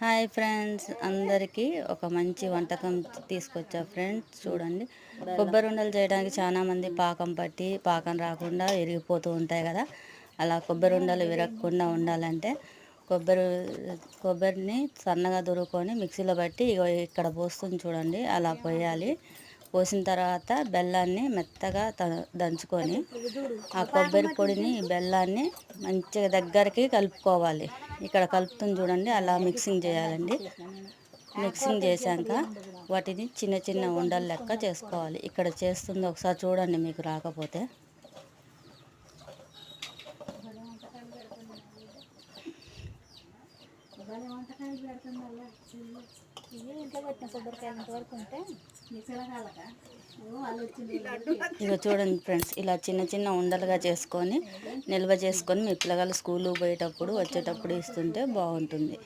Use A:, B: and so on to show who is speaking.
A: Hi friends, అందరికీ ఒక మంచి వంటకం తీసుకొచ్చా ఫ్రెండ్స్. చూడండి, కొబ్బరి ఉండలు చేయడానికి చాలామంది పాకం పట్టి పాకం రాకుండా విరిగిపోతూ ఉంటాయి కదా. అలా కొబ్బరి ఉండలు విరగకుండా ఉండాలంటే కొబ్బరిని సన్నగా దురుకొని మిక్సీలో బట్టి ఇక్కడ పోస్తుంది చూడండి, అలా పోయాలి. పోసిన తర్వాత బెల్లాన్ని మెత్తగా దంచుకొని ఆ కొబ్బరి పొడిని బెల్లాన్ని మంచిగా దగ్గరికి కలుపుకోవాలి. ఇక్కడ కలుపుతుంది చూడండి, అలా మిక్సింగ్ చేయాలండి. మిక్సింగ్ చేశాక వాటిని చిన్న చిన్న ఉండలు లెక్క చేసుకోవాలి. ఇక్కడ చేస్తుంది ఒకసారి చూడండి, మీకు రాకపోతే. ఇక చూడండి ఫ్రెండ్స్, ఇలా చిన్న చిన్న ఉండలుగా చేసుకొని నిల్వ చేసుకొని మీ పిల్లగాళ్ళు స్కూల్కి పోయేటప్పుడు వచ్చేటప్పుడు ఇస్తుంటే బాగుంటుంది.